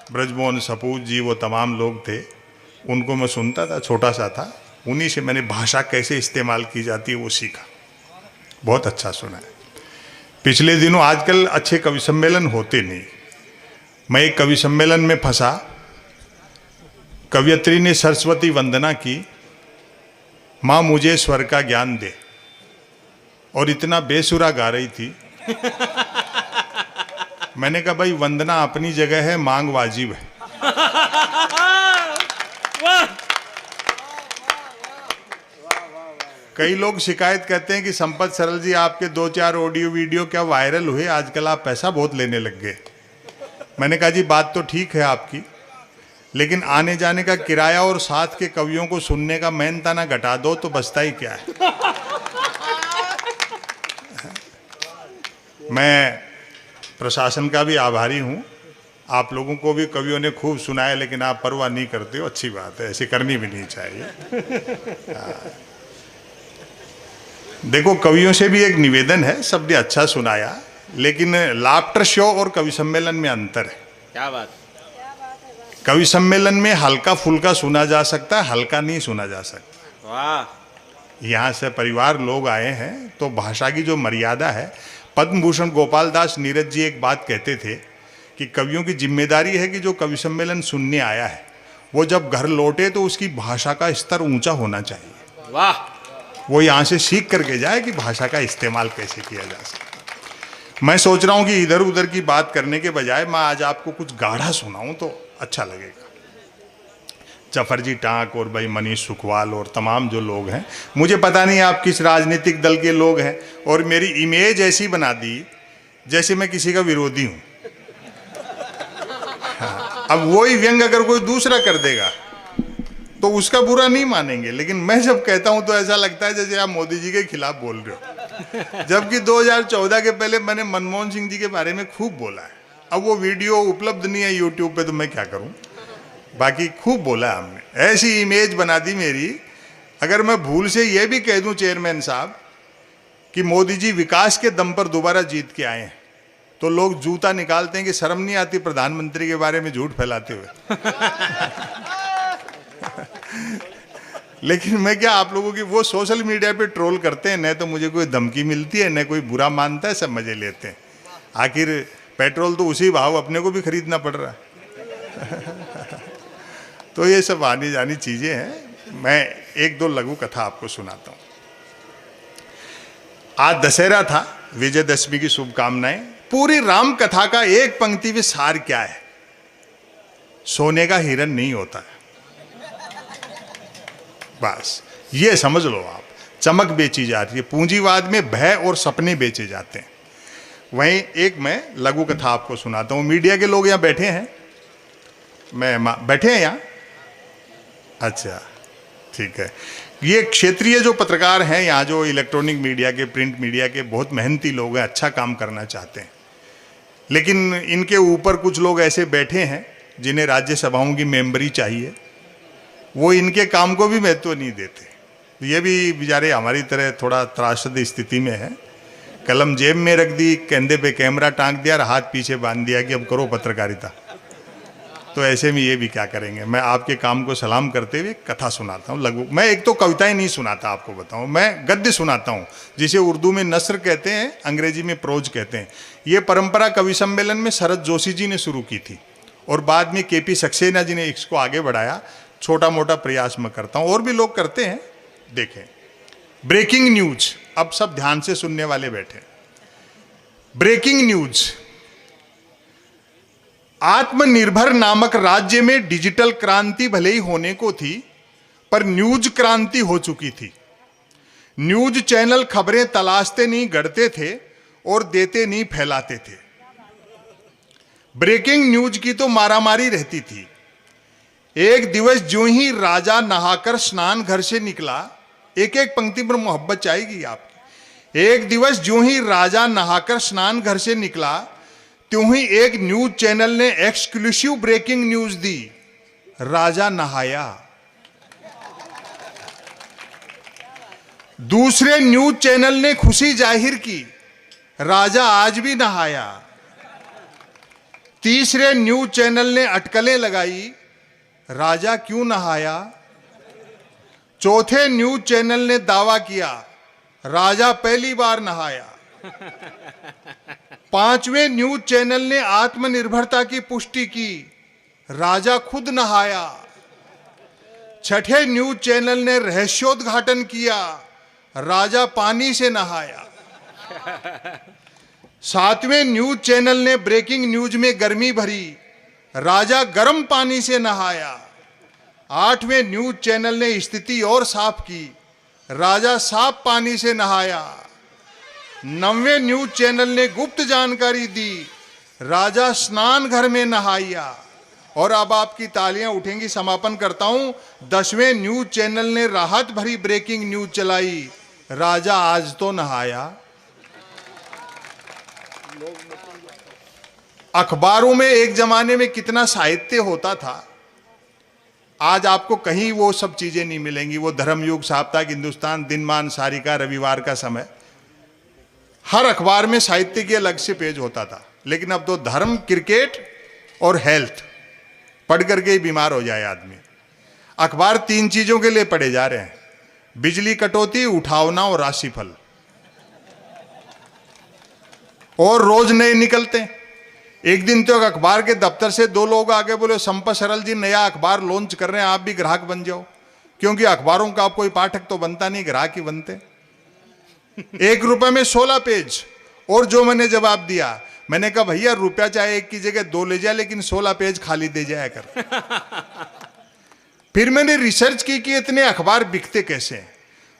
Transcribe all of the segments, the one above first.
ब्रजमोहन सपूत जी, वो तमाम लोग थे, उनको मैं सुनता था, छोटा सा था, उन्हीं से मैंने भाषा कैसे इस्तेमाल की जाती है वो सीखा। बहुत अच्छा सुना है। पिछले दिनों, आजकल अच्छे कवि सम्मेलन होते नहीं, मैं एक कवि सम्मेलन में फंसा। कवयत्री ने सरस्वती वंदना की, माँ मुझे स्वर का ज्ञान दे, और इतना बेसुरा गा रही थी। मैंने कहा भाई वंदना अपनी जगह है, मांग वाजिब है। कई लोग शिकायत करते हैं कि संपत सरल जी आपके 2-4 ऑडियो वीडियो क्या वायरल हुए, आजकल आप पैसा बहुत लेने लग गए। मैंने कहा जी बात तो ठीक है आपकी, लेकिन आने जाने का किराया और साथ के कवियों को सुनने का मेहनताना घटा दो तो बचता ही क्या है। मैं प्रशासन का भी आभारी हूँ, आप लोगों को भी कवियों ने खूब सुनाया, लेकिन आप परवाह नहीं करते हो, अच्छी बात है, ऐसे करनी भी नहीं चाहिए। देखो कवियों से भी एक निवेदन है, सबने अच्छा सुनाया, लेकिन लाफ्टर शो और कवि सम्मेलन में अंतर है। क्या बात। कवि सम्मेलन में हल्का फुल्का सुना जा सकता है, हल्का नहीं सुना जा सकता। वाह। यहाँ से परिवार लोग आए हैं तो भाषा की जो मर्यादा है, पद्म भूषण गोपाल दास नीरज जी एक बात कहते थे कि कवियों की जिम्मेदारी है कि जो कवि सम्मेलन सुनने आया है वो जब घर लौटे तो उसकी भाषा का स्तर ऊंचा होना चाहिए। वाह। वो यहाँ से सीख करके जाए कि भाषा का इस्तेमाल कैसे किया जा सकता। मैं सोच रहा हूँ कि इधर उधर की बात करने के बजाय मैं आज आपको कुछ गाढ़ा सुनाऊं तो अच्छा लगेगा। जफरजी टांक और भाई मनीष सुखवाल और तमाम जो लोग हैं, मुझे पता नहीं आप किस राजनीतिक दल के लोग हैं, और मेरी इमेज ऐसी बना दी जैसे मैं किसी का विरोधी हूँ। हाँ, अब वही व्यंग अगर कोई दूसरा कर देगा तो उसका बुरा नहीं मानेंगे, लेकिन मैं जब कहता हूं तो ऐसा लगता है जैसे आप मोदी जी के खिलाफ बोल रहे हो। जबकि 2014 के पहले मैंने मनमोहन सिंह जी के बारे में खूब बोला है। अब वो वीडियो उपलब्ध नहीं है यूट्यूब पे तो मैं क्या करूं, बाकी खूब बोला है हमने। ऐसी इमेज बना दी मेरी, अगर मैं भूल से ये भी कह दूं चेयरमैन साहब कि मोदी जी विकास के दम पर दोबारा जीत के आए हैं, तो लोग जूता निकालते हैं कि शर्म नहीं आती प्रधानमंत्री के बारे में झूठ फैलाते हुए। लेकिन मैं क्या, आप लोगों की वो सोशल मीडिया पे ट्रोल करते हैं, न तो मुझे कोई धमकी मिलती है, न कोई बुरा मानता है, सब मजे लेते हैं। आखिर पेट्रोल तो उसी भाव अपने को भी खरीदना पड़ रहा है। तो ये सब आनी जानी चीजें हैं। मैं 1-2 लघु कथा आपको सुनाता हूं। आज दशहरा था, विजयदशमी की शुभकामनाएं। पूरी राम कथा का एक पंक्ति में सार क्या है? सोने का हिरन नहीं होता है, बस ये समझ लो आप। चमक बेची जाती है, पूंजीवाद में भय और सपने बेचे जाते हैं। वहीं एक मैं लघु कथा आपको सुनाता हूं। मीडिया के लोग यहाँ बैठे हैं, बैठे हैं यहाँ? अच्छा ठीक है। ये क्षेत्रीय जो पत्रकार हैं यहाँ, जो इलेक्ट्रॉनिक मीडिया के, प्रिंट मीडिया के बहुत मेहनती लोग हैं, अच्छा काम करना चाहते हैं, लेकिन इनके ऊपर कुछ लोग ऐसे बैठे हैं जिन्हें राज्यसभाओं की मेंबरी चाहिए, वो इनके काम को भी महत्व नहीं देते। ये भी बेचारे हमारी तरह थोड़ा त्रासद स्थिति में है। कलम जेब में रख दी, कंधे पे कैमरा टांग दिया और हाथ पीछे बांध दिया कि अब करो पत्रकारिता। तो ऐसे में ये भी क्या करेंगे। मैं आपके काम को सलाम करते हुए कथा सुनाता हूँ लघु। मैं एक तो कविताएं नहीं सुनाता, आपको बताऊं, मैं गद्य सुनाता हूँ, जिसे उर्दू में नस्र कहते हैं, अंग्रेजी में प्रोज कहते हैं। ये परंपरा कवि सम्मेलन में शरद जोशी जी ने शुरू की थी और बाद में केपी सक्सेना जी ने इसको आगे बढ़ाया। छोटा मोटा प्रयास मैं करता हूँ, और भी लोग करते हैं। देखें, ब्रेकिंग न्यूज, अब सब ध्यान से सुनने वाले बैठे। ब्रेकिंग न्यूज, आत्मनिर्भर नामक राज्य में डिजिटल क्रांति भले ही होने को थी, पर न्यूज क्रांति हो चुकी थी। न्यूज चैनल खबरें तलाशते नहीं गढ़ते थे और देते नहीं फैलाते थे। ब्रेकिंग न्यूज की तो मारामारी रहती थी। एक दिवस जो ही राजा नहाकर स्नान घर से निकला, एक एक पंक्ति पर मोहब्बत चाहेगी आपकी। एक दिवस जो ही राजा नहाकर स्नान घर से निकला, त्यों ही एक न्यूज चैनल ने एक्सक्लूसिव ब्रेकिंग न्यूज दी, राजा नहाया। दूसरे न्यूज चैनल ने खुशी जाहिर की, राजा आज भी नहाया। तीसरे न्यूज चैनल ने अटकलें लगाई, राजा क्यों नहाया। चौथे न्यूज चैनल ने दावा किया, राजा पहली बार नहाया। पांचवें न्यूज चैनल ने आत्मनिर्भरता की पुष्टि की, राजा खुद नहाया। छठे न्यूज चैनल ने रहस्योद्घाटन किया, राजा पानी से नहाया। सातवें न्यूज चैनल ने ब्रेकिंग न्यूज में गर्मी भरी, राजा गर्म पानी से नहाया। आठवें न्यूज चैनल ने स्थिति और साफ की, राजा साफ पानी से नहाया। नौवें न्यूज चैनल ने गुप्त जानकारी दी, राजा स्नान घर में नहाया। और अब आपकी तालियां उठेंगी, समापन करता हूं। 10वें न्यूज चैनल ने राहत भरी ब्रेकिंग न्यूज चलाई, राजा आज तो नहाया। अखबारों में एक जमाने में कितना साहित्य होता था, आज आपको कहीं वो सब चीजें नहीं मिलेंगी। वो धर्मयुग, साप्ताहिक हिंदुस्तान, दिनमान, सारिका, रविवार का समय, हर अखबार में साहित्य के अलग से पेज होता था। लेकिन अब तो धर्म, क्रिकेट और हेल्थ पढ़ करके ही बीमार हो जाए आदमी। अखबार 3 चीजों के लिए पढ़े जा रहे हैं, बिजली कटौती, उठावना और राशिफल, और रोज नए निकलते हैं। एक दिन तो अखबार के दफ्तर से 2 लोग आगे बोले, संपत सरल जी नया अखबार लॉन्च कर रहे हैं, आप भी ग्राहक बन जाओ। क्योंकि अखबारों का आप कोई पाठक तो बनता नहीं, ग्राहक ही बनते। 1 रुपए में 16 पेज। और जो मैंने जवाब दिया, मैंने कहा भैया रुपया चाहे 1 की जगह 2 ले जाए, लेकिन 16 पेज खाली दे जाया कर। फिर मैंने रिसर्च की कि इतने अखबार बिकते कैसे हैं।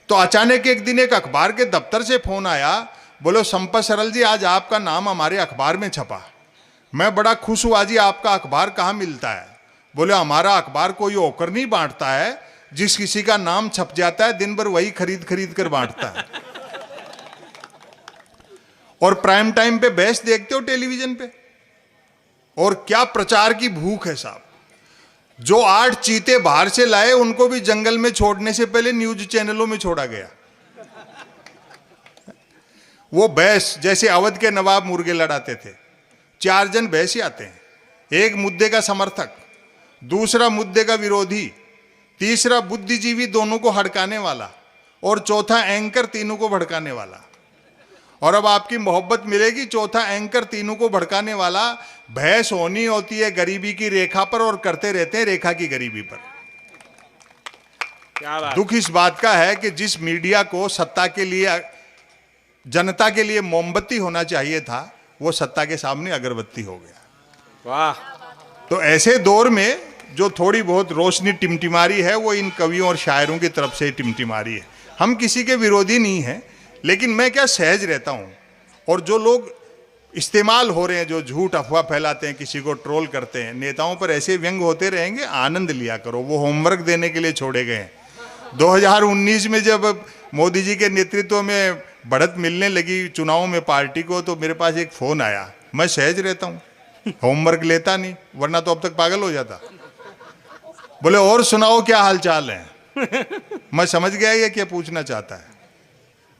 तो अचानक एक दिन एक अखबार के दफ्तर से फोन आया, बोलो संपत सरल जी आज आपका नाम हमारे अखबार में छपा। मैं बड़ा खुश हुआ, जी आपका अखबार कहाँ मिलता है। बोले हमारा अखबार कोई होकर नहीं बांटता है, जिस किसी का नाम छप जाता है दिन भर वही खरीद खरीद कर बांटता है। और प्राइम टाइम पे बहस देखते हो टेलीविजन पे, और क्या प्रचार की भूख है साहब। जो 8 चीते बाहर से लाए उनको भी जंगल में छोड़ने से पहले न्यूज चैनलों में छोड़ा गया। वो बहस जैसे अवध के नवाब मुर्गे लड़ाते थे, 4 जन बहसी आते हैं, एक मुद्दे का समर्थक, दूसरा मुद्दे का विरोधी, तीसरा बुद्धिजीवी दोनों को हड़काने वाला, और चौथा एंकर तीनों को भड़काने वाला। और अब आपकी मोहब्बत मिलेगी, चौथा एंकर तीनों को भड़काने वाला। बहस होनी होती है गरीबी की रेखा पर, और करते रहते हैं रेखा की गरीबी पर। क्या बात। दुख इस बात का है कि जिस मीडिया को सत्ता के लिए, जनता के लिए मोमबत्ती होना चाहिए था, वो सत्ता के सामने अगरबत्ती हो गया। वाह। तो ऐसे दौर में जो थोड़ी बहुत रोशनी टिमटिमारी है, वो इन कवियों और शायरों की तरफ से टिमटिमारी है। हम किसी के विरोधी नहीं हैं, लेकिन मैं क्या सहज रहता हूं। और जो लोग इस्तेमाल हो रहे हैं, जो झूठ अफवाह फैलाते हैं, किसी को ट्रोल करते हैं, नेताओं पर ऐसे व्यंग होते रहेंगे, आनंद लिया करो। वो होमवर्क देने के लिए छोड़े गए हैं। 2019 में जब मोदी जी के नेतृत्व में बढ़त मिलने लगी चुनाव में पार्टी को, तो मेरे पास एक फोन आया। मैं सहज रहता हूं, होमवर्क लेता नहीं, वरना तो अब तक पागल हो जाता। बोले और सुनाओ क्या हालचाल है। मैं समझ गया ये क्या पूछना चाहता है।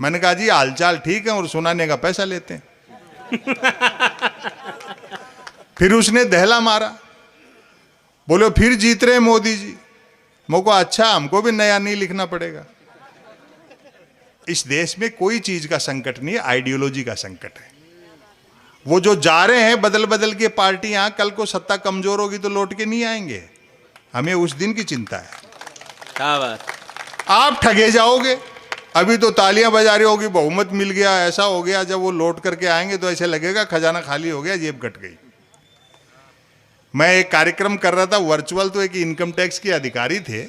मैंने कहा जी हालचाल ठीक है, और सुनाने का पैसा लेते हैं। फिर उसने दहला मारा, बोले फिर जीत रहे मोदी जी। मुझको अच्छा, हमको भी नया नहीं लिखना पड़ेगा। इस देश में कोई चीज का संकट नहीं है, आइडियोलॉजी का संकट है। वो जो जा रहे हैं बदल बदल के पार्टियां, कल को सत्ता कमजोर होगी तो लौट के नहीं आएंगे। हमें उस दिन की चिंता है। क्या बात। आप ठगे जाओगे। अभी तो तालियां बजा रही होगी, बहुमत मिल गया, ऐसा हो गया। जब वो लौट करके आएंगे तो ऐसे लगेगा खजाना खाली हो गया, जेब कट गई। मैं एक कार्यक्रम कर रहा था वर्चुअल, तो एक इनकम टैक्स के अधिकारी थे।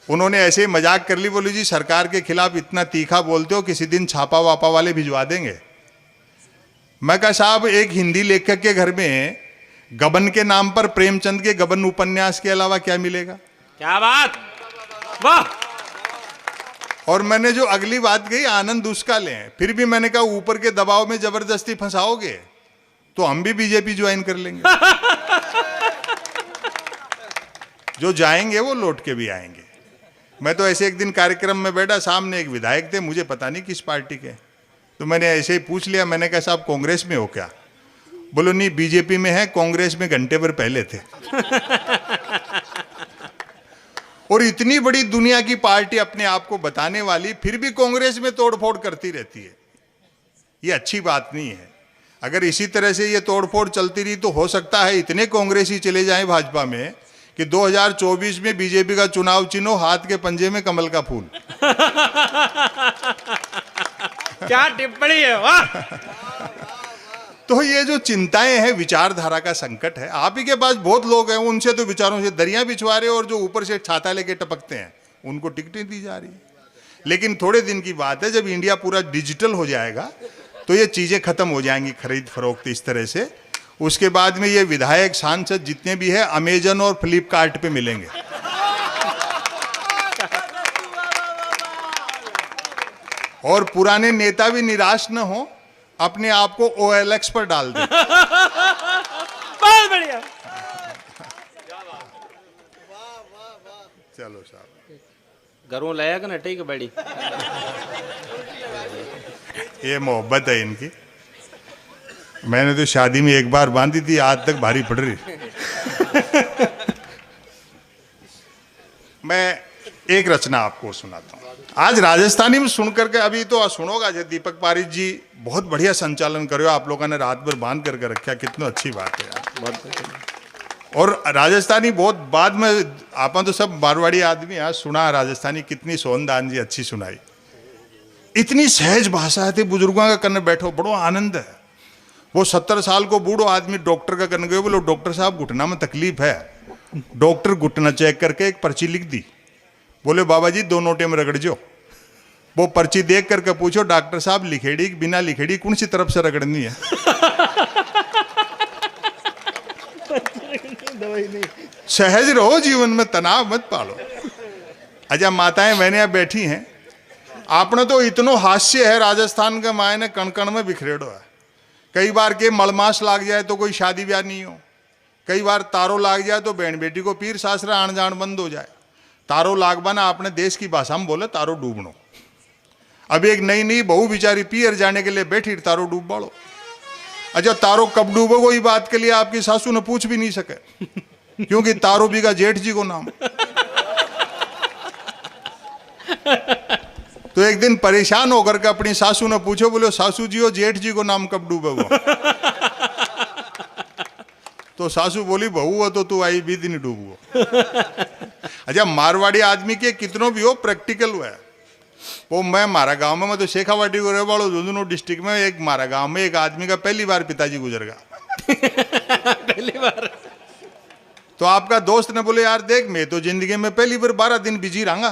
उन्होंने ऐसे ही मजाक कर ली, बोली जी सरकार के खिलाफ इतना तीखा बोलते हो, किसी दिन छापा वापा वाले भिजवा देंगे। मैं कहा साहब, एक हिंदी लेखक के घर में गबन के नाम पर प्रेमचंद के गबन उपन्यास के अलावा क्या मिलेगा। क्या बात। वाह। और मैंने जो अगली बात कही, आनंद उसका लें। फिर भी मैंने कहा ऊपर के दबाव में जबरदस्ती फंसाओगे तो हम भी बीजेपी ज्वाइन कर लेंगे। जो जाएंगे वो लौट के भी आएंगे। मैं तो ऐसे एक दिन कार्यक्रम में बैठा, सामने एक विधायक थे, मुझे पता नहीं किस पार्टी के, तो मैंने ऐसे ही पूछ लिया। मैंने कहा साहब कांग्रेस में हो क्या। बोलो नहीं, बीजेपी में है, कांग्रेस में घंटे भर पहले थे। और इतनी बड़ी दुनिया की पार्टी अपने आप को बताने वाली फिर भी कांग्रेस में तोड़फोड़ करती रहती है। ये अच्छी बात नहीं है। अगर इसी तरह से ये तोड़फोड़ चलती रही तो हो सकता है इतने कांग्रेसी चले जाएं भाजपा में कि 2024 में बीजेपी का चुनाव चिन्ह हाथ के पंजे में कमल का फूल। क्या टिप्पणी है, वाह। तो ये जो चिंताएं हैं, विचारधारा का संकट है। आप ही के पास बहुत लोग हैं, उनसे तो विचारों से दरिया बिछवा रहे, और जो ऊपर से छाता लेके टपकते हैं उनको टिकटें दी जा रही है। लेकिन थोड़े दिन की बात है, जब इंडिया पूरा डिजिटल हो जाएगा तो ये चीजें खत्म हो जाएंगी, खरीद फरोख्त इस तरह से। उसके बाद में ये विधायक सांसद जितने भी है अमेजन और फ्लिपकार्ट पे मिलेंगे। और पुराने नेता भी निराश न हो, अपने आप को OLX पर डाल दे। बहुत बढ़िया। चलो साहब, घरों लाया कि नटी की बड़ी। ये मोहब्बत है इनकी। मैंने तो शादी में एक बार बांधी थी, आज तक भारी पड़ रही। मैं एक रचना आपको सुनाता हूँ। आज राजस्थानी में सुनकर के, अभी तो सुनोगा, जो दीपक पारिक जी बहुत बढ़िया संचालन कर रहे हो, आप लोगों ने रात भर बांध करके रखा, कितना अच्छी बात है यार। बहुत। और राजस्थानी बहुत बाद में, आप तो सब मारवाड़ी आदमी आज सुना राजस्थानी, कितनी सोहनदान जी अच्छी सुनाई। इतनी सहज भाषा है, बुजुर्गों का करने बैठो, बड़ो आनंद है। वो 70 साल को बूढ़ो आदमी डॉक्टर का करने गए, बोलो डॉक्टर साहब घुटना में तकलीफ है। डॉक्टर घुटना चेक करके एक पर्ची लिख दी, बोले बाबा जी 2 नोटे में रगड़ जो। वो पर्ची देख करके पूछो डॉक्टर साहब लिखेड़ी बिना लिखेड़ी कौन सी तरफ से रगड़नी है? सहज रहो जीवन में, तनाव मत पालो। अच्छा माताएं मैंने यहाँ बैठी हैं, आपने तो इतनो हास्य है राजस्थान के माए ने कण कण में बिखरेड़ो है। कई बार के मलमास लाग जाए तो कोई शादी ब्याह नहीं हो, कई बार तारो लाग जाए तो बहन बेटी को पीर सासरा आन जान बंद हो जाए। तारो लागबाना अपने देश की भाषा में बोले तारो डूबनो। अब एक नई नई बहू बिचारी पियर जाने के लिए बैठी, तारो डूब बाड़ो। अच्छा तारो कब डूबोगो, ये बात के लिए आपकी सासू ने पूछ भी नहीं सके, क्योंकि तारो भी का जेठ जी को नाम। तो एक दिन परेशान होकर के अपनी सासू ने पूछो, बोलो सासू जी हो जेठ जी को नाम कब डूबेगो? तो सासू बोली बहू हो तो तू आई भी दिन डूबो। अच्छा मारवाड़ी आदमी के कितनों भी हो प्रैक्टिकल हुआ है। वो मैं मारा गांव में, मैं तो शेखावाटी को रहे वालों झुंझुनू डिस्ट्रिक्ट में, एक मारा गांव में एक आदमी का पहली बार पिताजी गुजर गया। पहली बार। तो आपका दोस्त ने बोले यार देख, मैं तो जिंदगी में पहली बार 12 दिन बिजी रहूंगा,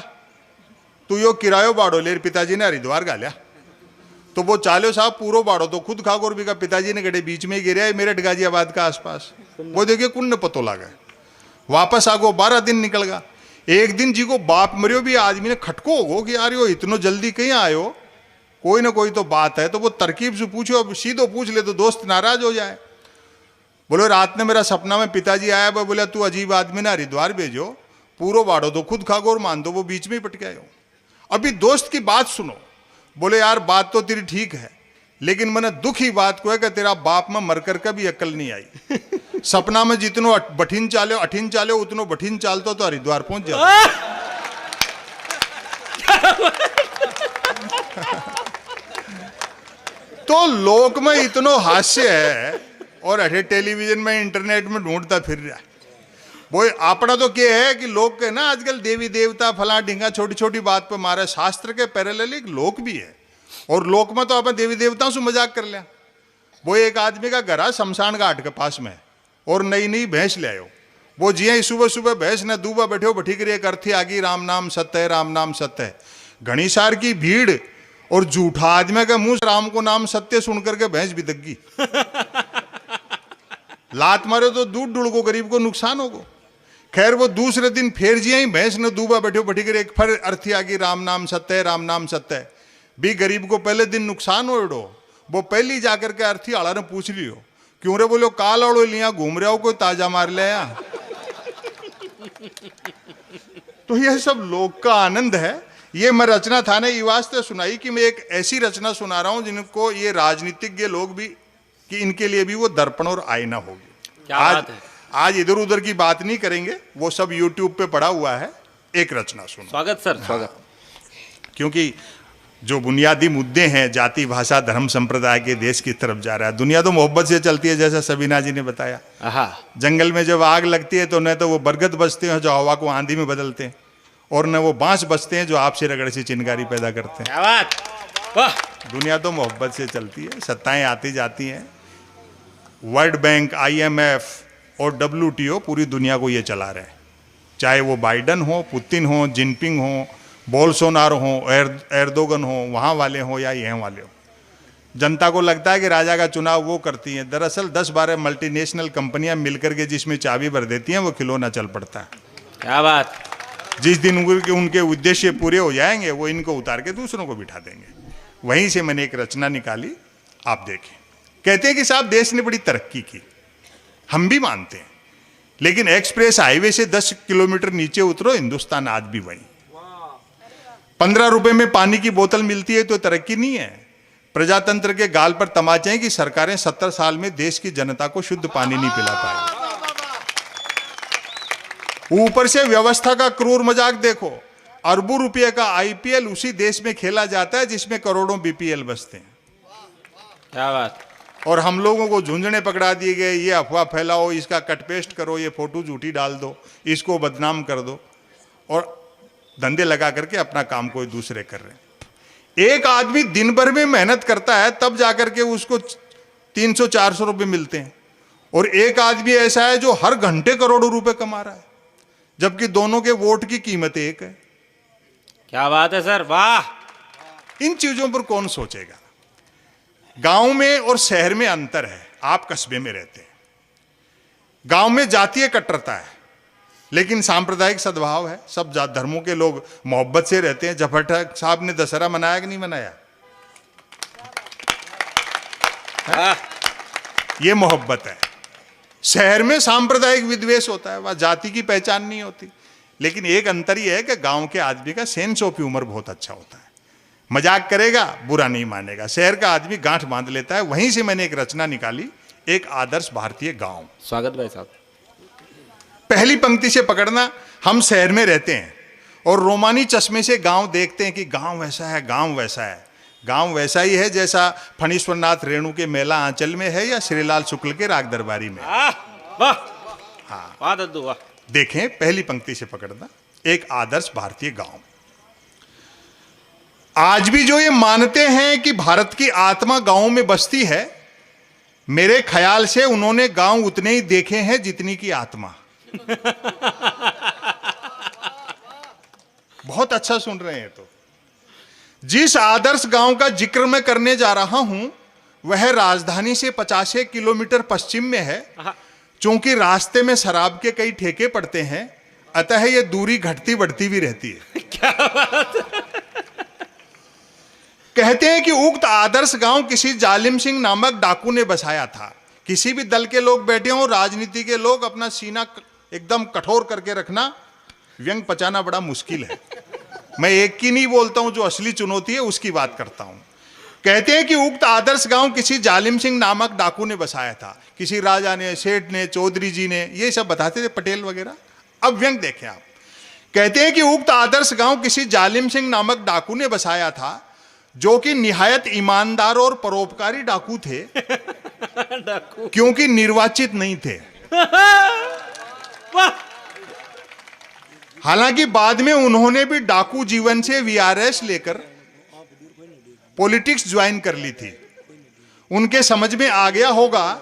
तू यो किरायो बाड़ो ले। पिताजी ने हरिद्वार गालिया, तो वो चालो साहब पूरो बाड़ो तो खुद खा गोर भी का पिताजी ने गड़े बीच में ही गिरा है मेरठ गाजियाबाद का आसपास। वो देखिए कुन पतो लगा, वापस आगो 12 दिन निकल गया। एक दिन जी को बाप मरियो भी आदमी ने खटको होगो कि यार यो इतनो जल्दी कहीं आयो, कोई ना कोई तो बात है। तो वो तरकीब से पूछो, अब सीधो पूछ ले तो दोस्त नाराज हो जाए। बोलो रात में मेरा सपना में पिताजी आया, बोला तू अजीब आदमी ने हरिद्वार भेजो, पूरो बाड़ो तो खुद खागो और मान दो, वो बीच में ही पट गया। अभी दोस्त की बात सुनो। बोले यार बात तो तेरी ठीक है, लेकिन मैंने दुख ही बात को है कि तेरा बाप में मरकर का भी अकल नहीं आई। सपना में जितनो बठिन चालो अठिन चालो उतनो बठिन चालतो तो हरिद्वार पहुंच जाओ। तो लोक में इतनो हास्य है, और अरे टेलीविजन में इंटरनेट में ढूंढता फिर रहा है। वो अपना तो क्या है कि लोग के ना आजकल देवी देवता फला ढींगा छोटी छोटी बात पे मारे, शास्त्र के पैरेलल एक लोक भी है, और लोक में तो अपन देवी देवताओं से मजाक कर लिया। वो एक आदमी का घर शमशान घाट के पास में, और नई नई भैंस ले आयो। वो जिये सुबह सुबह भैंस ने दूबा बैठो बठी करिए करथी आगी राम नाम सत्य है, राम नाम सत्य है। घनी सार की भीड़ और झूठा आदमी का मुंह राम को नाम सत्य सुन करके भैंस भी दग्गी। लात मारो तो दूध डुड़को गरीब को नुकसान होगो। खैर वो दूसरे दिन फिर जिया ही भैंस ने दूबा बैठो बैठी कर एक फिर अर्थी आगी राम नाम सत्य है, राम नाम सत्य है। भी गरीब को पहले दिन नुकसान हो एडो। वो पहली जाकर के अर्थी आला ने पूछ लियो, क्यों रे? बोलो काल आड़ो लिया घूम रहा हो, कोई ताजा मार ले। तो यह सब लोक का आनंद है। ये मैं रचना था ने ये वास्ते सुनाई कि मैं एक ऐसी रचना सुना रहा हूं जिनको ये राजनीतिज्ञ लोग भी कि इनके लिए भी वो दर्पण और आईना होगी। क्या आज बात है। आज इधर उधर की बात नहीं करेंगे, वो सब यूट्यूब पे पड़ा हुआ है। एक रचना सुनो। स्वागत सर, स्वागत। क्योंकि जो बुनियादी मुद्दे हैं, जाति भाषा धर्म संप्रदाय के देश की तरफ जा रहा है। दुनिया तो मोहब्बत से चलती है, जैसा सबीना जी ने बताया। आहा, जंगल में जब आग लगती है तो न तो वो बरगद बजते हैं जो हवा को आंधी में बदलते हैं, और न वो बांस बजते हैं जो आपसे रगड़ से चिंगारी पैदा करते हैं। क्या बात, वाह। दुनिया तो मोहब्बत से चलती है, सत्ताएं आती जाती हैं। वर्ल्ड बैंक, IMF और WTO पूरी दुनिया को ये चला रहे हैं, चाहे वो बाइडन हो, पुतिन हो, जिनपिंग हो, बोल्सोनारो हो, एर्दोगन हो, वहाँ वाले हो या यहाँ वाले हो। जनता को लगता है कि राजा का चुनाव वो करती हैं, दरअसल 10-12 मल्टीनेशनल कंपनियां मिलकर के जिसमें चाबी भर देती हैं, वो खिलौना चल पड़ता है। क्या बात। जिस दिन उनके उद्देश्य पूरे हो जाएंगे, वो इनको उतार के दूसरों को बिठा देंगे। वहीं से मैंने एक रचना निकाली, आप देखें। कहते हैं कि साहब देश ने बड़ी तरक्की की, हम भी मानते हैं, लेकिन एक्सप्रेस हाईवे से 10 किलोमीटर नीचे उतरो, हिंदुस्तान आज भी वही। 15 रुपए में पानी की बोतल मिलती है तो तरक्की नहीं है। प्रजातंत्र के गाल पर तमाचे हैं कि सरकारें 70 साल में देश की जनता को शुद्ध पानी नहीं पिला पाई। ऊपर से व्यवस्था का क्रूर मजाक देखो। अरबों रुपए का IPL उसी देश में खेला जाता है जिसमें करोड़ों BPL बसते हैं। क्या बात। और हम लोगों को झुंझुने पकड़ा दिए गए, ये अफवाह फैलाओ, इसका कट पेस्ट करो, ये फोटो झूठी डाल दो, इसको बदनाम कर दो, और धंधे लगा करके अपना काम कोई दूसरे कर रहे हैं। एक आदमी दिन भर में मेहनत करता है तब जाकर के उसको 300-400 रुपए मिलते हैं, और एक आदमी ऐसा है जो हर घंटे करोड़ों रुपए कमा रहा है, जबकि दोनों के वोट की कीमत एक है। क्या बात है सर, वाह। इन चीजों पर कौन सोचेगा। गांव में और शहर में अंतर है। आप कस्बे में रहते हैं, गांव में जातीय कट्टरता है लेकिन सांप्रदायिक सद्भाव है। सब जात धर्मों के लोग मोहब्बत से रहते हैं। जफर साहब ने दशहरा मनाया कि नहीं मनाया? ये मोहब्बत है। शहर में सांप्रदायिक विद्वेष होता है, वह जाति की पहचान नहीं होती। लेकिन एक अंतर यह है कि गांव के आदमी का सेंस ऑफ ह्यूमर बहुत अच्छा होता है, मजाक करेगा बुरा नहीं मानेगा। शहर का आदमी गांठ बांध लेता है। वहीं से मैंने एक रचना निकाली, एक आदर्श भारतीय गांव। स्वागत भाई साहब। पहली पंक्ति से पकड़ना। हम शहर में रहते हैं और रोमानी चश्मे से गांव देखते हैं कि गांव वैसा है, गांव वैसा है। गांव वैसा ही है जैसा फणीश्वरनाथ रेणु के मेला आंचल में है या श्रीलाल शुक्ल के राग दरबारी में। वाह, हाँ, वाह दद्दू वाह। देखें, पहली पंक्ति से पकड़ना, एक आदर्श भारतीय गांव। आज भी जो ये मानते हैं कि भारत की आत्मा गांव में बसती है, मेरे ख्याल से उन्होंने गांव उतने ही देखे हैं जितनी की आत्मा। बहुत अच्छा सुन रहे हैं। तो जिस आदर्श गांव का जिक्र मैं करने जा रहा हूं वह राजधानी से 50 किलोमीटर पश्चिम में है। चूंकि रास्ते में शराब के कई ठेके पड़ते हैं, अतः यह दूरी घटती बढ़ती भी रहती है। क्या बात। कहते हैं कि उक्त आदर्श गांव किसी जालिम सिंह नामक डाकू ने बसाया था। किसी भी दल के लोग बैठे हों, राजनीति के लोग, अपना सीना एकदम कठोर करके रखना, व्यंग पचाना बड़ा मुश्किल है। मैं एक की नहीं बोलता हूं, जो असली चुनौती है उसकी बात करता हूं। कहते हैं कि उक्त आदर्श गांव किसी जालिम सिंह नामक डाकू ने बसाया था। किसी राजा ने, सेठ ने, चौधरी जी ने, ये सब बताते थे, पटेल वगैरह। अब व्यंग देखें आप। कहते हैं कि उक्त आदर्श गांव किसी जालिम सिंह नामक डाकू ने बसाया था, जो कि निहायत ईमानदार और परोपकारी डाकू थे। डाकू। क्योंकि निर्वाचित नहीं थे। वाह। हालांकि बाद में उन्होंने भी डाकू जीवन से VRS लेकर पॉलिटिक्स ज्वाइन कर ली थी। उनके समझ में आ गया होगा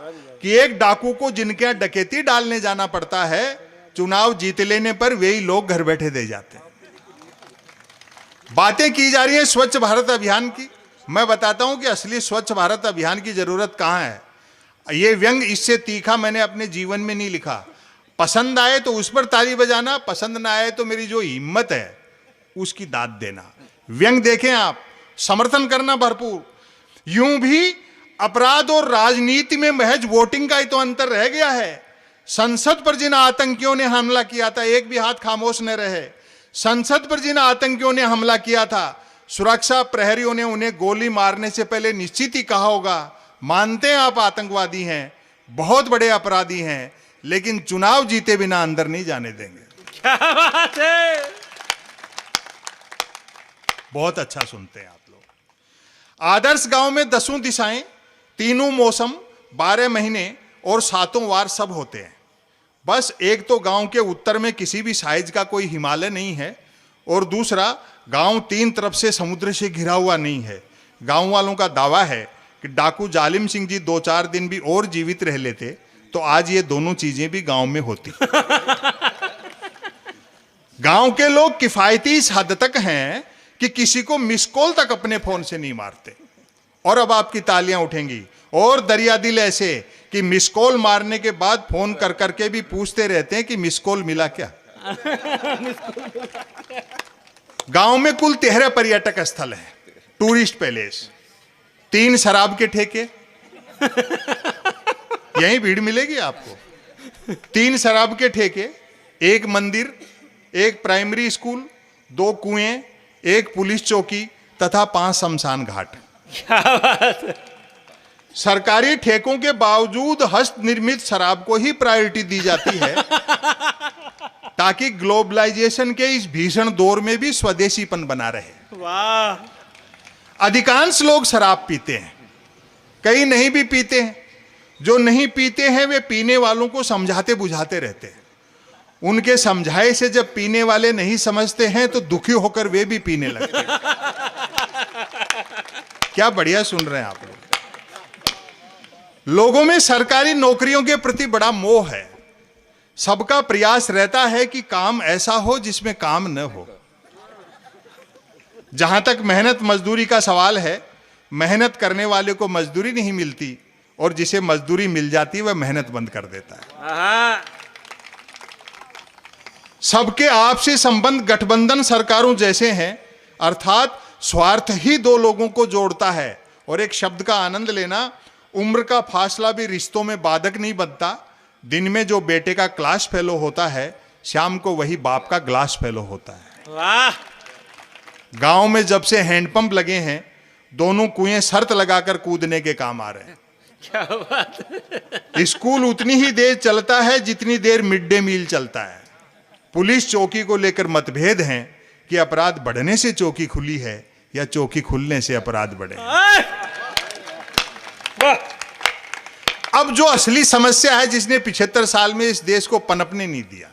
कि एक डाकू को जिनके यहां डकैती डालने जाना पड़ता है, चुनाव जीत लेने पर वे ही लोग घर बैठे दे जाते हैं। बातें की जा रही है स्वच्छ भारत अभियान की। मैं बताता हूं कि असली स्वच्छ भारत अभियान की जरूरत कहां है। यह व्यंग इससे तीखा मैंने अपने जीवन में नहीं लिखा। पसंद आए तो उस पर ताली बजाना, पसंद ना आए तो मेरी जो हिम्मत है उसकी दाद देना। व्यंग देखें आप, समर्थन करना भरपूर। यूं भी अपराध और राजनीति में महज वोटिंग का ही तो अंतर रह गया है। संसद पर जिन आतंकियों ने हमला किया था, एक भी हाथ खामोश न रहे। संसद पर जिन आतंकियों ने हमला किया था, सुरक्षा प्रहरियों ने उन्हें गोली मारने से पहले निश्चित ही कहा होगा, मानते हैं आप आतंकवादी हैं, बहुत बड़े अपराधी हैं, लेकिन चुनाव जीते बिना अंदर नहीं जाने देंगे। क्या बात है। बहुत अच्छा सुनते हैं आप लोग। आदर्श गांव में 10 दिशाएं, 3 मौसम, 12 महीने और 7 वार सब होते हैं। बस एक तो गांव के उत्तर में किसी भी साइज का कोई हिमालय नहीं है, और दूसरा गांव 3 तरफ से समुद्र से घिरा हुआ नहीं है। गांव वालों का दावा है कि डाकू जालिम सिंह जी 2-4 दिन भी और जीवित रह लेते तो आज ये दोनों चीजें भी गांव में होती। गांव के लोग किफायती इस हद तक हैं कि किसी को मिस कॉल तक अपने फोन से नहीं मारते। और अब आपकी तालियां उठेंगी। और दरिया दिल ऐसे कि मिस कॉल मारने के बाद फोन कर करके भी पूछते रहते हैं कि मिस कॉल मिला क्या। गांव में कुल 13 पर्यटक स्थल है, टूरिस्ट पैलेस, 3 शराब के ठेके, यही भीड़ मिलेगी आपको। 3 शराब के ठेके, 1 मंदिर, 1 प्राइमरी स्कूल, 2 कुएं, 1 पुलिस चौकी तथा 5 शमशान घाट। क्या बात है। सरकारी ठेकों के बावजूद हस्त निर्मित शराब को ही प्रायोरिटी दी जाती है ताकि ग्लोबलाइजेशन के इस भीषण दौर में भी स्वदेशीपन बना रहे। वाह। अधिकांश लोग शराब पीते हैं, कई नहीं भी पीते हैं। जो नहीं पीते हैं वे पीने वालों को समझाते बुझाते रहते हैं। उनके समझाए से जब पीने वाले नहीं समझते हैं तो दुखी होकर वे भी पीने लगते हैं। क्या बढ़िया सुन रहे हैं आप लोग। लोगों में सरकारी नौकरियों के प्रति बड़ा मोह है। सबका प्रयास रहता है कि काम ऐसा हो जिसमें काम न हो। जहां तक मेहनत मजदूरी का सवाल है, मेहनत करने वाले को मजदूरी नहीं मिलती और जिसे मजदूरी मिल जाती है वह मेहनत बंद कर देता है। सबके आपसी संबंध गठबंधन सरकारों जैसे हैं, अर्थात स्वार्थ ही 2 लोगों को जोड़ता है। और एक शब्द का आनंद लेना, उम्र का फासला भी रिश्तों में बाधक नहीं बनता। दिन में जो बेटे का क्लास फेलो होता है, शाम को वही बाप का ग्लास फेलो होता है। वाह। गांव में जब से हैंडपंप लगे हैं, दोनों कुएं शर्त लगाकर कूदने के काम आ रहे हैं। क्या बात है। स्कूल उतनी ही देर चलता है जितनी देर मिड डे मील चलता है। पुलिस चौकी को लेकर मतभेद हैं कि अपराध बढ़ने से चौकी खुली है या चौकी खुलने से अपराध बढ़े। अब जो असली समस्या है जिसने 75 साल में इस देश को पनपने नहीं दिया,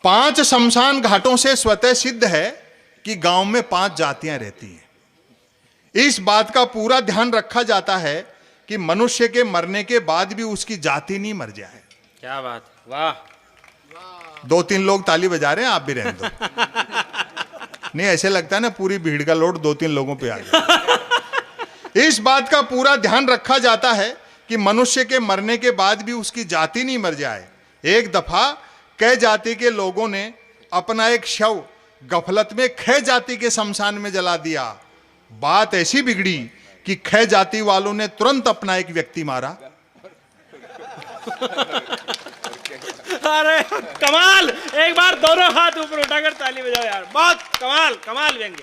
5 शमशान घाटों से स्वतः सिद्ध है कि गांव में 5 जातियां रहती हैं। इस बात का पूरा ध्यान रखा जाता है कि मनुष्य के मरने के बाद भी उसकी जाति नहीं मर जाए। क्या बात। वाह। 2-3 लोग ताली बजा रहे हैं, आप भी रहने दो। नहीं, ऐसे लगता है ना पूरी भीड़ का लोड 2-3 लोगों पे आ गया। इस बात का पूरा ध्यान रखा जाता है कि मनुष्य के मरने के बाद भी उसकी जाति नहीं मर जाए। एक दफा कै जाति के लोगों ने अपना एक शव गफलत में खै जाति के शमशान में जला दिया। बात ऐसी बिगड़ी कि खै जाति वालों ने तुरंत अपना एक व्यक्ति मारा। अरे कमाल। एक बार दोनों हाथ ऊपर उठाकर ताली बजाओ यार। बहुत कमाल, कमाल व्यंग्य।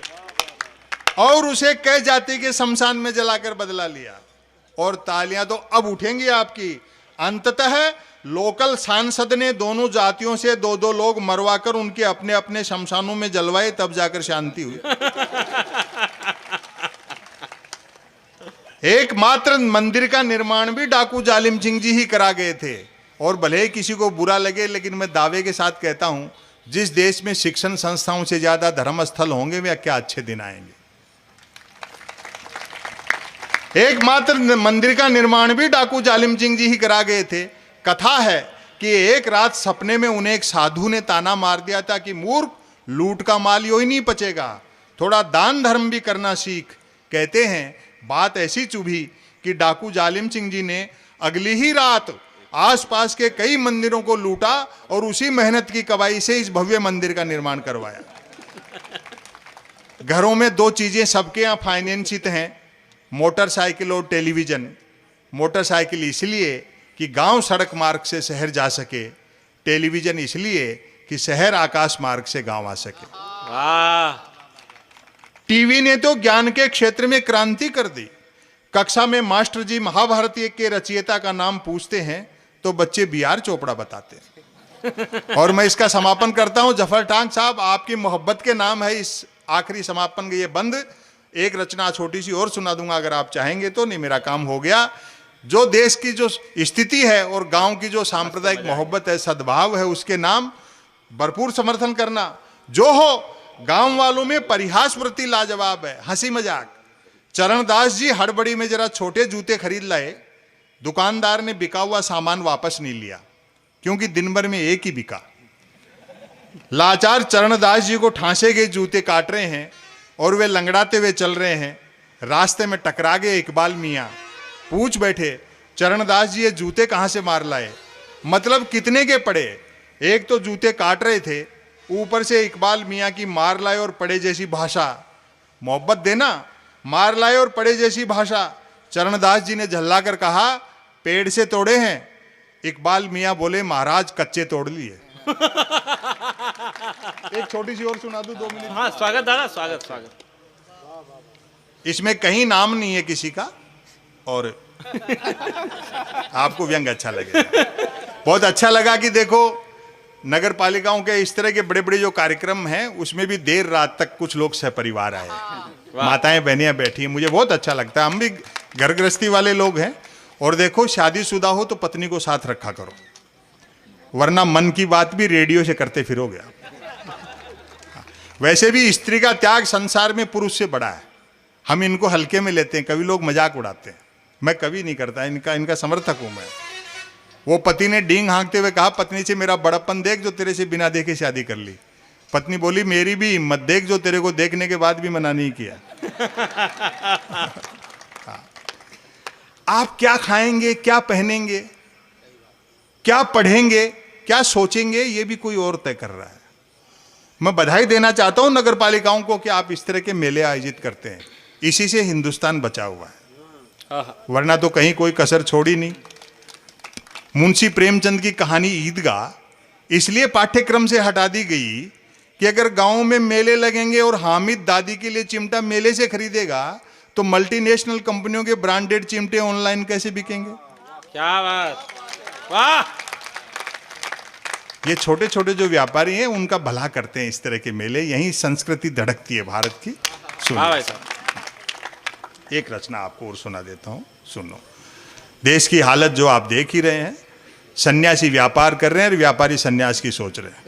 और उसे कै जाति के शमशान में जलाकर बदला लिया। और तालियां तो अब उठेंगी आपकी। अंततः लोकल सांसद ने दोनों जातियों से 2-2 लोग मरवाकर उनके अपने अपने शमशानों में जलवाए, तब जाकर शांति हुई। एकमात्र मंदिर का निर्माण भी डाकू जालिम सिंह जी ही करा गए थे। और भले ही किसी को बुरा लगे, लेकिन मैं दावे के साथ कहता हूं, जिस देश में शिक्षण संस्थाओं से ज्यादा धर्म स्थल होंगे वे क्या अच्छे दिन आएंगे। एकमात्र मंदिर का निर्माण भी डाकू जालिम सिंह जी ही करा गए थे। कथा है कि एक रात सपने में उन्हें एक साधु ने ताना मार दिया था कि मूर्ख, लूट का माल यो ही नहीं पचेगा, थोड़ा दान धर्म भी करना सीख। कहते हैं बात ऐसी चुभी कि डाकू जालिम सिंह जी ने अगली ही रात आसपास के कई मंदिरों को लूटा और उसी मेहनत की कमाई से इस भव्य मंदिर का निर्माण करवाया। घरों में 2 चीजें सबके यहाँ फाइनेंसित हैं, मोटरसाइकिल और टेलीविजन। मोटरसाइकिल इसलिए कि गांव सड़क मार्ग से शहर जा सके, टेलीविजन इसलिए कि शहर आकाश मार्ग से गांव आ सके। वाह। टीवी ने तो ज्ञान के क्षेत्र में क्रांति कर दी। कक्षा में मास्टर जी महाभारत के रचयिता का नाम पूछते हैं तो बच्चे B.R. चोपड़ा बताते हैं। और मैं इसका समापन करता हूं। जफर टांग साहब, आपकी मोहब्बत के नाम है इस आखिरी समापन के ये बंद। एक रचना छोटी सी और सुना दूंगा अगर आप चाहेंगे तो, नहीं मेरा काम हो गया। जो देश की जो स्थिति है और गांव की जो सांप्रदायिक मोहब्बत है, सद्भाव है, उसके नाम भरपूर समर्थन करना। जो हो गांव वालों में परिहास वृत्ति लाजवाब है, हंसी मजाक। चरणदास जी हड़बड़ी में जरा छोटे जूते खरीद लाए, दुकानदार ने बिका हुआ सामान वापस नहीं लिया क्योंकि दिन भर में एक ही बिका। लाचार चरणदास जी को ठांसे गए जूते काट रहे हैं और वे लंगड़ाते हुए चल रहे हैं। रास्ते में टकरा गए इकबाल मियाँ, पूछ बैठे चरणदास जी ये जूते कहाँ से मार लाए, मतलब कितने के पड़े। एक तो जूते काट रहे थे, ऊपर से इकबाल मियाँ की मार लाए और पड़े जैसी भाषा। मोहब्बत देना, मार लाए और पड़े जैसी भाषा। चरणदास जी ने झल्लाकर कहा पेड़ से तोड़े हैं। इकबाल मियाँ बोले महाराज कच्चे तोड़ लिए। एक छोटी सी और सुना दूं 2 मिनट। हाँ स्वागत दादा, स्वागत स्वागत। इसमें कहीं नाम नहीं है किसी का और आपको व्यंग अच्छा लगेगा। बहुत अच्छा लगा कि देखो नगर पालिकाओं के इस तरह के बड़े बड़े जो कार्यक्रम हैं उसमें भी देर रात तक कुछ लोग सहपरिवार आए, माताएं बहनियां बैठी हैं। मुझे बहुत अच्छा लगता है। हम भी घर गृहस्थी वाले लोग हैं। और देखो शादीशुदा हो तो पत्नी को साथ रखा करो, वरना मन की बात भी रेडियो से करते फिरोगे। वैसे भी स्त्री का त्याग संसार में पुरुष से बड़ा है। हम इनको हल्के में लेते हैं, कभी लोग मजाक उड़ाते हैं। मैं कभी नहीं करता, इनका समर्थक हूं मैं। वो पति ने डींग हाँकते हुए कहा पत्नी से मेरा बड़प्पन देख जो तेरे से बिना देखे शादी कर ली। पत्नी बोली मेरी भी हिम्मत देख जो तेरे को देखने के बाद भी मना नहीं किया। आप क्या खाएंगे, क्या पहनेंगे, क्या पढ़ेंगे, क्या सोचेंगे, ये भी कोई और तय कर रहा है। मैं बधाई देना चाहता हूं नगर पालिकाओं को कि आप इस तरह के मेले आयोजित करते हैं। इसी से हिंदुस्तान बचा हुआ है, वरना तो कहीं कोई कसर छोड़ी नहीं। मुंशी प्रेमचंद की कहानी ईदगाह इसलिए पाठ्यक्रम से हटा दी गई कि अगर गांव में मेले लगेंगे और हामिद दादी के लिए चिमटा मेले से खरीदेगा तो मल्टीनेशनल कंपनियों के ब्रांडेड चिमटे ऑनलाइन कैसे बिकेंगे। क्या बात, वाह। ये छोटे छोटे जो व्यापारी हैं उनका भला करते हैं इस तरह के मेले। यही संस्कृति धड़कती है भारत की। हाँ भाई साहब, एक रचना आपको और सुना देता हूं, सुनो। देश की हालत जो आप देख ही रहे हैं, सन्यासी व्यापार कर रहे हैं और व्यापारी सन्यास की सोच रहे हैं।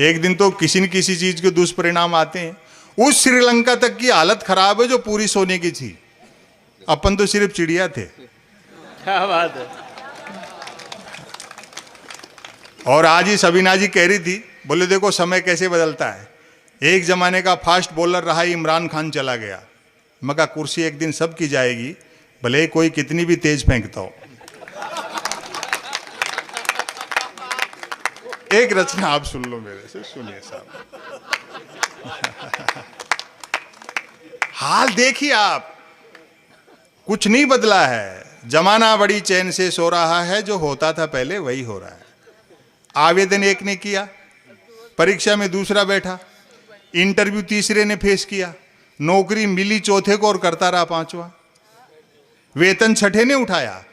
एक दिन तो किसी न किसी चीज के दुष्परिणाम आते हैं। उस श्रीलंका तक की हालत खराब है जो पूरी सोने की थी। अपन तो सिर्फ चिड़िया थे। क्या बात है। और आज ही सबीना जी कह रही थी, बोले देखो समय कैसे बदलता है। एक जमाने का फास्ट बॉलर रहा इमरान खान चला गया। मगर कुर्सी एक दिन सबकी जाएगी, भले कोई कितनी भी तेज फेंकता हो। एक रचना आप सुन लो मेरे से, सुनिए साहब। हाल देखिए आप, कुछ नहीं बदला है। जमाना बड़ी चैन से सो रहा है, जो होता था पहले वही हो रहा है। आवेदन एक ने किया, परीक्षा में दूसरा बैठा, इंटरव्यू तीसरे ने फेस किया, नौकरी मिली चौथे को और करता रहा पांचवा। वेतन छठे ने उठाया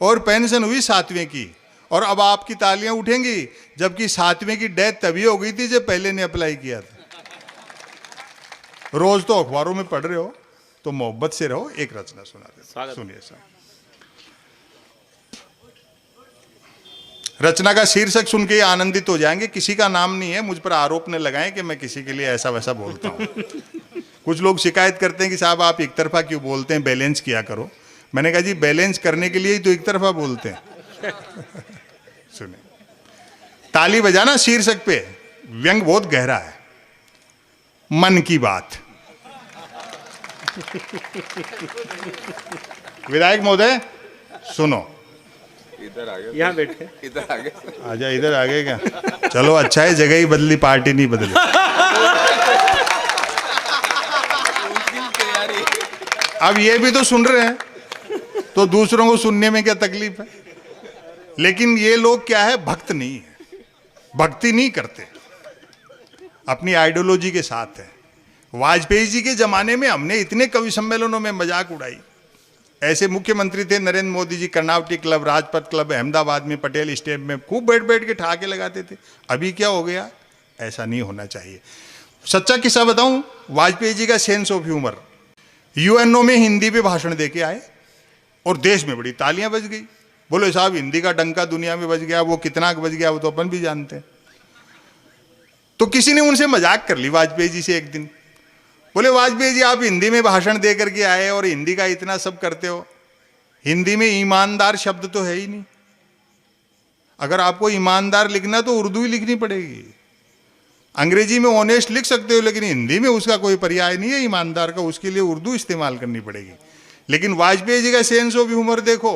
और पेंशन हुई सातवें की। और अब आपकी तालियां उठेंगी, जबकि सातवें की डेथ तभी हो गई थी जब पहले ने अप्लाई किया था। रोज तो अखबारों में पढ़ रहे हो, तो मोहब्बत से रहो। एक रचना सुना दे, सुनिए साहब। रचना का शीर्षक सुन के आनंदित हो जाएंगे। किसी का नाम नहीं है, मुझ पर आरोप न लगाएं कि मैं किसी के लिए ऐसा वैसा बोलता हूं। कुछ लोग शिकायत करते हैं कि साहब आप एक तरफा क्यों बोलते हैं, बैलेंस किया करो। मैंने कहा जी बैलेंस करने के लिए ही तो एक तरफा बोलते हैं। सुने, ताली बजाना शीर्षक पे। व्यंग बहुत गहरा है। मन की बात। विधायक महोदय सुनो। इधर आ गए, यहाँ बैठे, इधर आ गए। आजा, इधर आ गए क्या? चलो अच्छा है, जगह ही बदली, पार्टी नहीं बदली। अब ये भी तो सुन रहे हैं, तो दूसरों को सुनने में क्या तकलीफ है। लेकिन ये लोग क्या है, भक्त नहीं है, भक्ति नहीं करते, अपनी आइडियोलॉजी के साथ है। वाजपेयी जी के जमाने में हमने इतने कवि सम्मेलनों में मजाक उड़ाई। ऐसे मुख्यमंत्री थे नरेंद्र मोदी जी, कर्नावती क्लब, राजपथ क्लब, अहमदाबाद में पटेल स्टेट में खूब बैठ बैठ के ठहाके लगाते थे। अभी क्या हो गया? ऐसा नहीं होना चाहिए। सच्चा किस्सा बताऊं, वाजपेयी जी का सेंस ऑफ ह्यूमर। यूएनओ में हिंदी पे भाषण दे के आए और देश में बड़ी तालियां बज गई। बोले साहब हिंदी का डंका दुनिया में बज गया, वो कितना बज गया वो तो अपन भी जानते हैं। तो किसी ने उनसे मजाक कर ली वाजपेयी जी से एक दिन। बोले वाजपेयी जी आप हिंदी में भाषण दे करके आए और हिंदी का इतना सब करते हो, हिंदी में ईमानदार शब्द तो है ही नहीं। अगर आपको ईमानदार लिखना तो उर्दू ही लिखनी पड़ेगी। अंग्रेजी में ऑनेस्ट लिख सकते हो लेकिन हिंदी में उसका कोई पर्याय नहीं है ईमानदार का, उसके लिए उर्दू इस्तेमाल करनी पड़ेगी। लेकिन वाजपेयी जी का सेंस ऑफ ह्यूमर देखो।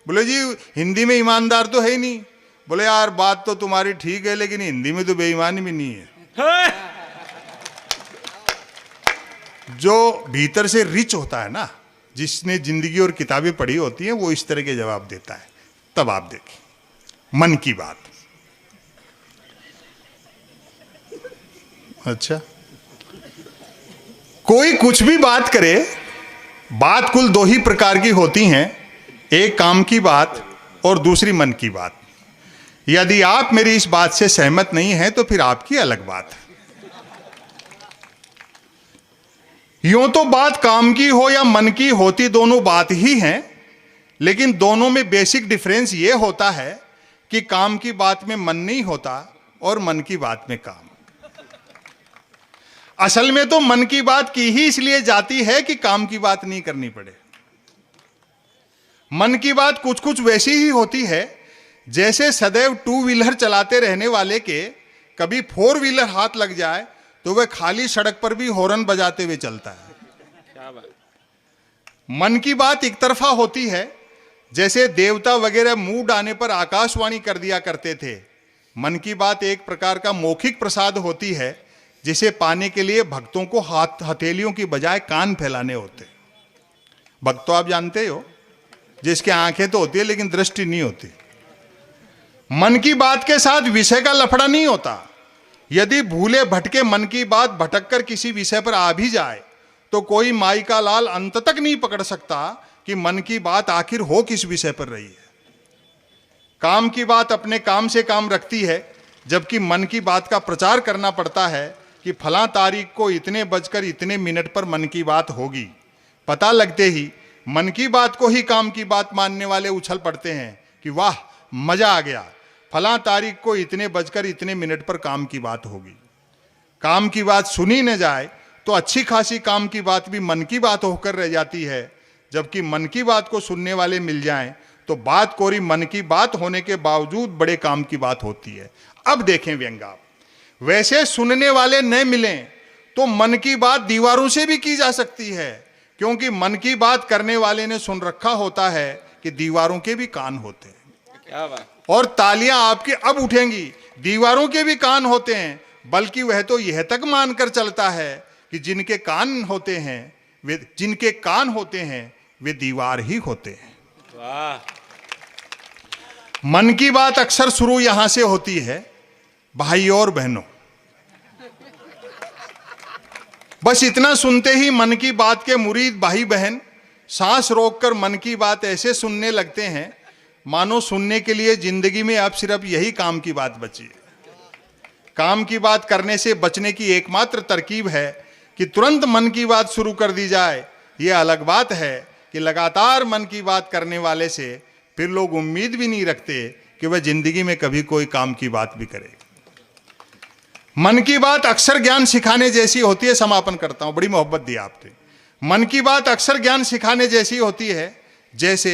बोले जी हिंदी में ईमानदार तो है ही नहीं। बोले यार बात तो तुम्हारी ठीक है लेकिन हिंदी में तो बेईमानी भी नहीं है। जो भीतर से रिच होता है ना, जिसने जिंदगी और किताबें पढ़ी होती हैं, वो इस तरह के जवाब देता है। तब आप देखिए मन की बात। अच्छा, कोई कुछ भी बात करे, बात कुल दो ही प्रकार की होती हैं, एक काम की बात और दूसरी मन की बात। यदि आप मेरी इस बात से सहमत नहीं हैं तो फिर आपकी अलग बात है। यूं तो बात काम की हो या मन की होती दोनों बात ही हैं, लेकिन दोनों में बेसिक डिफरेंस यह होता है कि काम की बात में मन नहीं होता और मन की बात में काम। असल में तो मन की बात की ही इसलिए जाती है कि काम की बात नहीं करनी पड़े। मन की बात कुछ कुछ वैसी ही होती है जैसे सदैव टू व्हीलर चलाते रहने वाले के कभी फोर व्हीलर हाथ लग जाए तो वह खाली सड़क पर भी हॉर्न बजाते हुए चलता है। क्या बात। मन की बात एक तरफा होती है, जैसे देवता वगैरह मूड आने पर आकाशवाणी कर दिया करते थे। मन की बात एक प्रकार का मौखिक प्रसाद होती है, जिसे पाने के लिए भक्तों को हथेलियों की बजाय कान फैलाने होते। भक्त तो आप जानते हो, जिसके आंखें तो होती है लेकिन दृष्टि नहीं होती। मन की बात के साथ विषय का लफड़ा नहीं होता। यदि भूले भटके मन की बात भटक कर किसी विषय पर आ भी जाए तो कोई माई का लाल अंत तक नहीं पकड़ सकता कि मन की बात आखिर हो किस विषय पर रही है। काम की बात अपने काम से काम रखती है, जबकि मन की बात का प्रचार करना पड़ता है कि फलां तारीख को इतने बजकर इतने मिनट पर मन की बात होगी। पता लगते ही मन की बात को ही काम की बात मानने वाले उछल पड़ते हैं कि वाह मजा आ गया, फलां तारीख को इतने बजकर इतने मिनट पर काम की बात होगी। काम की बात सुनी न जाए तो अच्छी खासी काम की बात भी मन की बात होकर रह जाती है, जबकि मन की बात को सुनने वाले मिल जाएं तो बात कोरी मन की बात होने के बावजूद बड़े काम की बात होती है। अब देखें व्यंग आप, वैसे सुनने वाले न मिलें तो मन की बात दीवारों से भी की जा सकती है, क्योंकि मन की बात करने वाले ने सुन रखा होता है कि दीवारों के भी कान होते हैं। क्या बात। और तालियां आपके अब उठेंगी, दीवारों के भी कान होते हैं, बल्कि वह तो यह तक मानकर चलता है कि जिनके कान होते हैं वे दीवार ही होते हैं। वाह। मन की बात अक्सर शुरू यहां से होती है, भाई और बहनों। बस इतना सुनते ही मन की बात के मुरीद भाई बहन सांस रोककर मन की बात ऐसे सुनने लगते हैं मानो सुनने के लिए जिंदगी में अब सिर्फ यही काम की बात बची है। काम की बात करने से बचने की एकमात्र तरकीब है कि तुरंत मन की बात शुरू कर दी जाए। यह अलग बात है कि लगातार मन की बात करने वाले से फिर लोग उम्मीद भी नहीं रखते कि वह जिंदगी में कभी कोई काम की बात भी करे। मन की बात अक्सर ज्ञान सिखाने जैसी होती है। समापन करता हूं, बड़ी मोहब्बत दी आपने। मन की बात अक्सर ज्ञान सिखाने जैसी होती है, जैसे